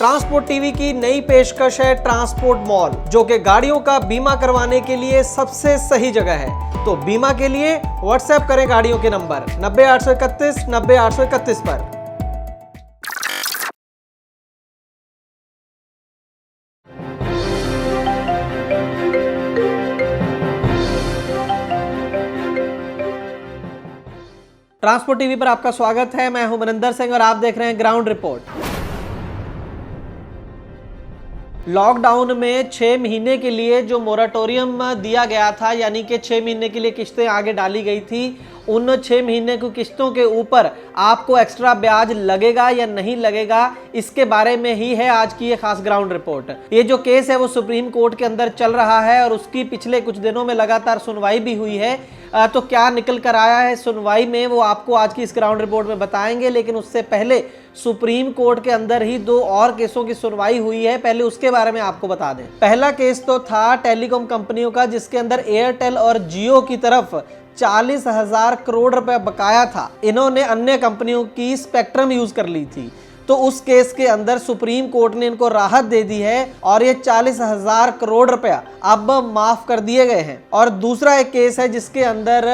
Transport TV की नई पेशकश है ट्रांसपोर्ट मॉल, जो कि गाड़ियों का बीमा करवाने के लिए सबसे सही जगह है। तो बीमा के लिए व्हाट्सएप करें गाड़ियों के नंबर 90 831 90 831 पर। ट्रांसपोर्ट टीवी पर आपका स्वागत है। मैं हूं मनिंदर सिंह और आप देख रहे हैं ग्राउंड रिपोर्ट। लॉकडाउन में 6 महीने के लिए जो मोराटोरियम दिया गया था, यानी कि 6 महीने के लिए किस्तें आगे डाली गई थी, उन 6 महीने की किस्तों के ऊपर आपको एक्स्ट्रा ब्याज लगेगा या नहीं लगेगा, इसके बारे में ही है आज की ये खास ग्राउंड रिपोर्ट। ये जो केस है वो सुप्रीम कोर्ट के अंदर चल रहा है और उसकी पिछले कुछ दिनों में लगातार सुनवाई भी हुई है। तो क्या निकल कर आया है सुनवाई में, वो आपको आज की इस ग्राउंड रिपोर्ट में बताएंगे। लेकिन उससे पहले सुप्रीम कोर्ट के अंदर ही 2 और केसों की सुनवाई हुई है, पहले उसके बारे में आपको बता दें। पहला केस तो था टेलीकॉम कंपनियों का, जिसके अंदर एयरटेल और जियो की तरफ 40,000 करोड़ रुपए बकाया था। इन्होंने अन्य कंपनियों की स्पेक्ट्रम यूज कर ली थी। तो उस केस के अंदर सुप्रीम कोर्ट ने इनको राहत दे दी है और ये 40,000 करोड़ रुपया अब माफ कर दिए गए हैं। और दूसरा एक केस है जिसके अंदर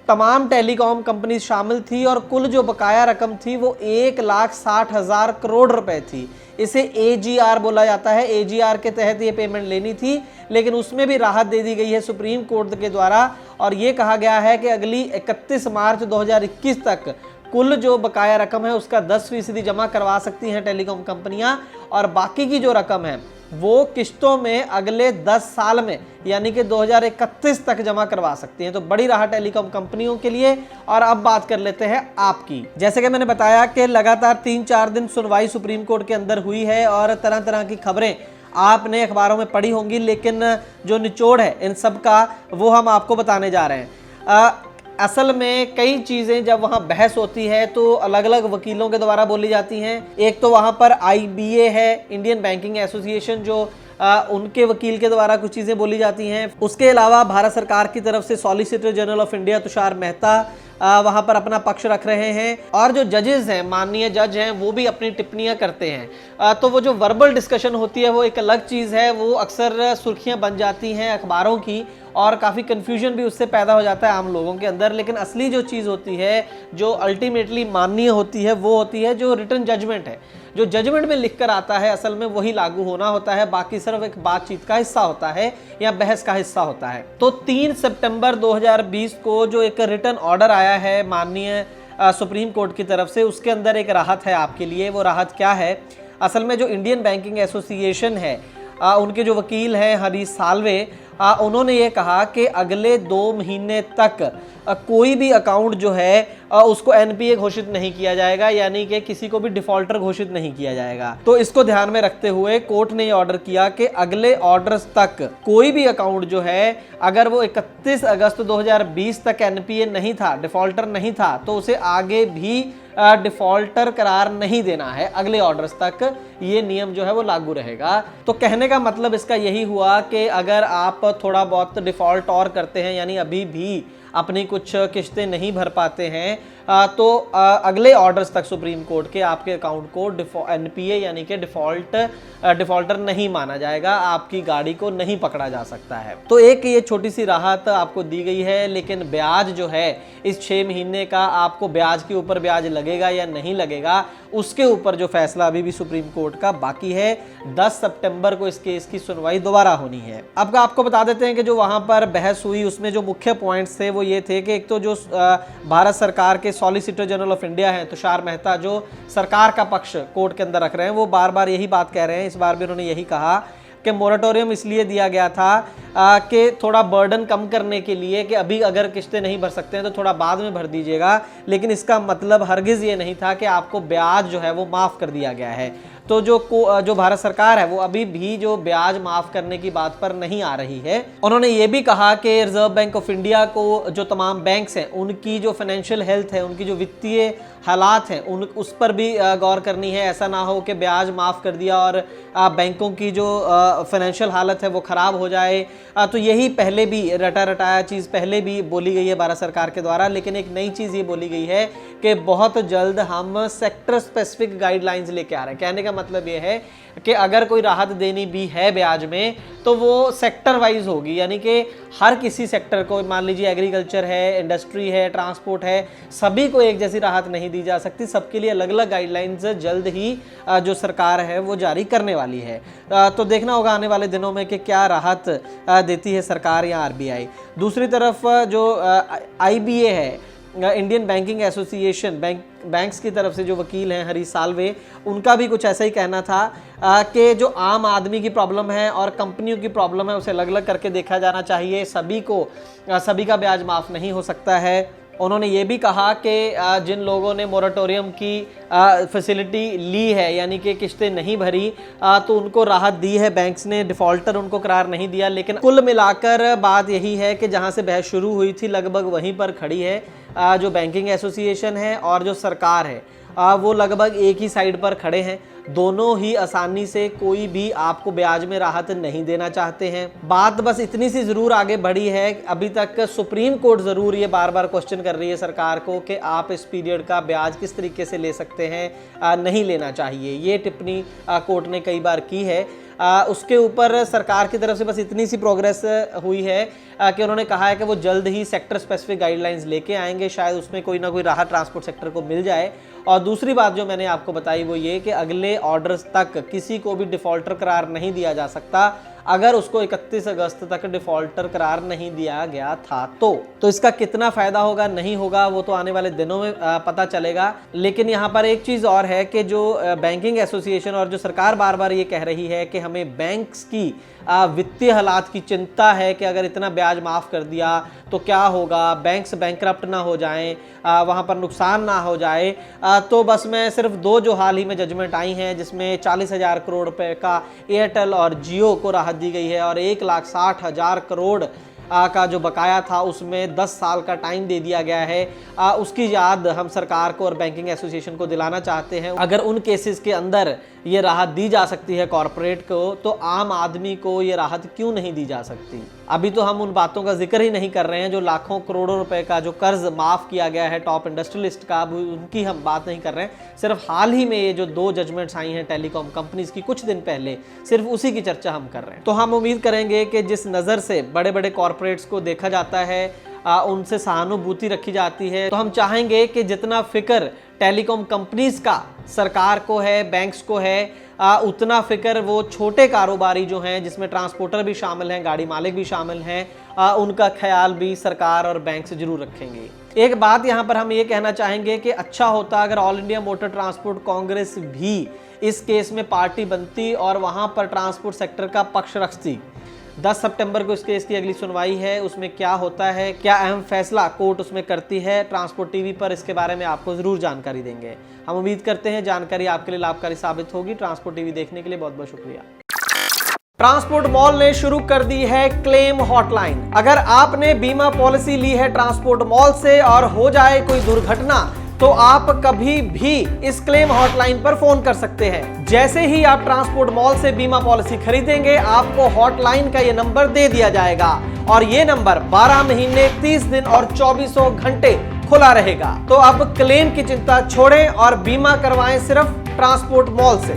तमाम टेलीकॉम कंपनी शामिल थी और कुल जो बकाया रकम थी वो 1,60,000 करोड़ रुपए थी। इसे AGR बोला जाता है। AGR के तहत ये पेमेंट लेनी थी, लेकिन उसमें भी राहत दे दी गई है सुप्रीम कोर्ट के द्वारा। और ये कहा गया है कि अगली 31 मार्च 2021 तक कुल जो बकाया रकम है उसका 10% जमा करवा सकती हैं टेलीकॉम कंपनियां, और बाकी की जो रकम है वो किस्तों में अगले 10 साल में यानी कि 2031 तक जमा करवा सकती हैं। तो बड़ी राहत टेलीकॉम कंपनियों के लिए। और अब बात कर लेते हैं आपकी। जैसे कि मैंने बताया कि लगातार 3-4 दिन सुनवाई सुप्रीम कोर्ट के अंदर हुई है और तरह तरह की खबरें आपने अखबारों में पढ़ी होंगी, लेकिन जो निचोड़ है इन सब का वो हम आपको बताने जा रहे हैं। असल में कई चीज़ें जब वहाँ बहस होती है तो अलग अलग वकीलों के द्वारा बोली जाती हैं। एक तो वहाँ पर IBA है, इंडियन बैंकिंग एसोसिएशन, जो उनके वकील के द्वारा कुछ चीज़ें बोली जाती हैं। उसके अलावा भारत सरकार की तरफ से solicitor general of India Tushar Mehta वहाँ पर अपना पक्ष रख रहे हैं, और जो जजेस हैं, माननीय जज हैं, वो भी अपनी टिप्पणियां करते हैं। तो वो जो वर्बल डिस्कशन होती है वो एक अलग चीज़ है, वो अक्सर सुर्खियां बन जाती हैं अखबारों की और काफ़ी कन्फ्यूजन भी उससे पैदा हो जाता है आम लोगों के अंदर। लेकिन असली जो चीज़ होती है, जो अल्टीमेटली माननीय होती है, वो होती है जो रिटन जजमेंट है। जो जजमेंट में लिख कर आता है असल में वही लागू होना होता है, बाकी सिर्फ एक बातचीत का हिस्सा होता है या बहस का हिस्सा होता है। तो 3 सितंबर 2020 को जो एक रिटन ऑर्डर आया है माननीय सुप्रीम कोर्ट की तरफ से, उसके अंदर एक राहत है आपके लिए। वो राहत क्या है? असल में जो इंडियन बैंकिंग एसोसिएशन है, उनके जो वकील हैं हरीश साल्वे, उन्होंने ये कहा कि अगले 2 महीने तक कोई भी अकाउंट जो है उसको NPA घोषित नहीं किया जाएगा, यानी कि किसी को भी डिफॉल्टर घोषित नहीं किया जाएगा। तो इसको ध्यान में रखते हुए कोर्ट ने ये ऑर्डर किया कि अगले ऑर्डर्स तक कोई भी अकाउंट जो है, अगर वो 31 अगस्त 2020 तक NPA नहीं था, डिफॉल्टर नहीं था, तो उसे आगे भी डिफॉल्टर करार नहीं देना है। अगले ऑर्डर्स तक ये नियम जो है वो लागू रहेगा। तो कहने का मतलब इसका यही हुआ कि अगर आप थोड़ा बहुत डिफॉल्ट और करते हैं, यानी अभी भी अपनी कुछ किस्तें नहीं भर पाते हैं, तो अगले ऑर्डर्स तक सुप्रीम कोर्ट के आपके अकाउंट को NPA यानी कि डिफॉल्टर नहीं माना जाएगा, आपकी गाड़ी को नहीं पकड़ा जा सकता है। तो एक ये छोटी सी राहत आपको दी गई है। लेकिन ब्याज जो है इस 6 महीने का, आपको ब्याज के ऊपर ब्याज लगेगा या नहीं लगेगा, उसके ऊपर जो फैसला अभी भी सुप्रीम कोर्ट का बाकी है। 10 सितंबर को इस केस की सुनवाई दोबारा होनी है। अब आपको बता देते हैं कि जो वहां पर बहस हुई उसमें जो मुख्य पॉइंट्स थे वो ये थे कि एक तो जो भारत सरकार के सॉलिसिटर जनरल ऑफ इंडिया हैं तुषार मेहता, जो सरकार का पक्ष कोर्ट के अंदर रख रहे हैं, वो बार बार यही बात कह रहे हैं। इस बार भी उन्होंने यही कहा कि मोरेटोरियम इसलिए दिया गया था कि थोड़ा बर्डन कम करने के लिए, कि अभी अगर किस्तें नहीं भर सकते हैं तो थोड़ा बाद में भर दीजिएगा, लेकिन इसका मतलब हरगिज ये नहीं था कि आपको ब्याज जो है वो माफ़ कर दिया गया है। तो जो भारत सरकार है वो अभी भी जो ब्याज माफ करने की बात पर नहीं आ रही है। उन्होंने ये भी कहा कि रिजर्व बैंक ऑफ इंडिया को जो तमाम बैंक्स हैं उनकी जो फाइनेंशियल हेल्थ है, उनकी जो वित्तीय हालात हैं, उस पर भी गौर करनी है। ऐसा ना हो कि ब्याज माफ़ कर दिया और बैंकों की जो फाइनेंशियल हालत है वो ख़राब हो जाए। तो यही पहले भी रटाया चीज़ पहले भी बोली गई है भारत सरकार के द्वारा। लेकिन एक नई चीज़ ये बोली गई है कि बहुत जल्द हम सेक्टर स्पेसिफिक गाइडलाइंस लेके आ रहे हैं। कहने का मतलब ये है कि अगर कोई राहत देनी भी है ब्याज में तो वो सेक्टर वाइज होगी, यानी कि हर किसी सेक्टर को, मान लीजिए एग्रीकल्चर है, इंडस्ट्री है, ट्रांसपोर्ट है, सभी को एक जैसी राहत नहीं दी जा सकती। सबके लिए अलग अलग गाइडलाइंस जल्द ही जो सरकार है वो जारी करने वाली है। तो देखना होगा आने वाले दिनों में कि क्या राहत देती है सरकार या आरबीआई। दूसरी तरफ जो आईबीए है, इंडियन बैंकिंग एसोसिएशन, बैंक्स की तरफ से जो वकील हैं हरीश साल्वे, उनका भी कुछ ऐसा ही कहना था कि जो आम आदमी की प्रॉब्लम है और कंपनियों की प्रॉब्लम है उसे अलग अलग करके देखा जाना चाहिए। सभी का ब्याज माफ़ नहीं हो सकता है। उन्होंने ये भी कहा कि जिन लोगों ने मोरेटोरियम की फैसिलिटी ली है, यानी कि किस्तें नहीं भरी, तो उनको राहत दी है बैंक्स ने, डिफ़ॉल्टर उनको करार नहीं दिया। लेकिन कुल मिलाकर बात यही है कि जहां से बहस शुरू हुई थी लगभग वहीं पर खड़ी है। जो बैंकिंग एसोसिएशन है और जो सरकार है वो लगभग एक ही साइड पर खड़े हैं। दोनों ही आसानी से कोई भी आपको ब्याज में राहत नहीं देना चाहते हैं। बात बस इतनी सी ज़रूर आगे बढ़ी है, अभी तक सुप्रीम कोर्ट ज़रूर ये बार बार क्वेश्चन कर रही है सरकार को कि आप इस पीरियड का ब्याज किस तरीके से ले सकते हैं, नहीं लेना चाहिए। ये टिप्पणी कोर्ट ने कई बार की है। उसके ऊपर सरकार की तरफ से बस इतनी सी प्रोग्रेस हुई है कि उन्होंने कहा है कि वो जल्द ही सेक्टर स्पेसिफिक गाइडलाइंस लेके आएंगे, शायद उसमें कोई ना कोई राहत ट्रांसपोर्ट सेक्टर को मिल जाए। और दूसरी बात जो मैंने आपको बताई वो ये कि अगले ऑर्डर्स तक किसी को भी डिफ़ॉल्टर करार नहीं दिया जा सकता अगर उसको 31 अगस्त तक डिफ़ॉल्टर करार नहीं दिया गया था। तो इसका कितना फ़ायदा होगा नहीं होगा वो तो आने वाले दिनों में पता चलेगा। लेकिन यहाँ पर एक चीज़ और है कि जो बैंकिंग एसोसिएशन और जो सरकार बार बार ये कह रही है कि हमें बैंक्स की वित्तीय हालात की चिंता है कि अगर इतना ब्याज माफ़ कर दिया तो क्या होगा, बैंक्स बैंकरप्ट ना हो जाएं, वहाँ पर नुकसान ना हो जाए। तो बस मैं सिर्फ दो जो हाल ही में जजमेंट आई हैं जिसमें 40,000 करोड़ रुपए का एयरटेल और जियो को राहत दी गई है और 1,60,000 करोड़ का जो बकाया था उसमें 10 साल का टाइम दे दिया गया है, उसकी याद हम सरकार को और बैंकिंग एसोसिएशन को दिलाना चाहते हैं। अगर उन केसेस के अंदर ये राहत दी जा सकती है कॉरपोरेट को, तो आम आदमी को ये राहत क्यों नहीं दी जा सकती। अभी तो हम उन बातों का जिक्र ही नहीं कर रहे हैं जो लाखों करोड़ों रुपए का जो कर्ज माफ़ किया गया है टॉप इंडस्ट्रियलिस्ट का, उनकी हम बात नहीं कर रहे हैं। सिर्फ हाल ही में ये जो 2 जजमेंट्स आई हैं टेलीकॉम कंपनीज की कुछ दिन पहले, सिर्फ उसी की चर्चा हम कर रहे हैं। तो हम उम्मीद करेंगे कि जिस नज़र से बड़े बड़े कॉरपोरेट्स को देखा जाता है, उनसे सहानुभूति रखी जाती है, तो हम चाहेंगे कि जितना फिक्र टेलीकॉम कंपनीज का सरकार को है, बैंक्स को है, उतना फिक्र वो छोटे कारोबारी जो हैं जिसमें ट्रांसपोर्टर भी शामिल हैं, गाड़ी मालिक भी शामिल हैं, उनका ख्याल भी सरकार और बैंक से जरूर रखेंगे। एक बात यहाँ पर हम ये कहना चाहेंगे कि अच्छा होता अगर all India motor transport Congress भी इस केस में पार्टी बनती और वहाँ पर ट्रांसपोर्ट सेक्टर का पक्ष रखती। 10 सितंबर को इस केस की अगली सुनवाई है, उसमें क्या होता है, क्या अहम फैसला कोर्ट उसमें करती है, ट्रांसपोर्ट टीवी पर इसके बारे में आपको जरूर जानकारी देंगे। हम उम्मीद करते हैं जानकारी आपके लिए लाभकारी साबित होगी। ट्रांसपोर्ट टीवी देखने के लिए बहुत बहुत शुक्रिया। ट्रांसपोर्ट मॉल ने शुरू कर दी है क्लेम हॉटलाइन। अगर आपने बीमा पॉलिसी ली है ट्रांसपोर्ट मॉल से और हो जाए कोई दुर्घटना तो आप कभी भी इस क्लेम हॉटलाइन पर फोन कर सकते हैं। जैसे ही आप ट्रांसपोर्ट मॉल से बीमा पॉलिसी खरीदेंगे आपको हॉटलाइन का ये नंबर दे दिया जाएगा और ये नंबर 12 महीने 30 दिन और 24 घंटे खुला रहेगा। तो अब क्लेम की चिंता छोड़ें और बीमा करवाएं सिर्फ ट्रांसपोर्ट मॉल से।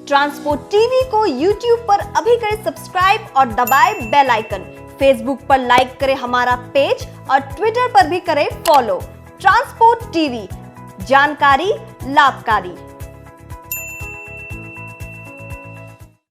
ट्रांसपोर्ट टीवी को YouTube पर अभी करें सब्सक्राइब और दबाएं बेल आइकन। फेसबुक पर लाइक करें हमारा पेज और ट्विटर पर भी करें फॉलो। ट्रांसपोर्ट टीवी, जानकारी लाभकारी।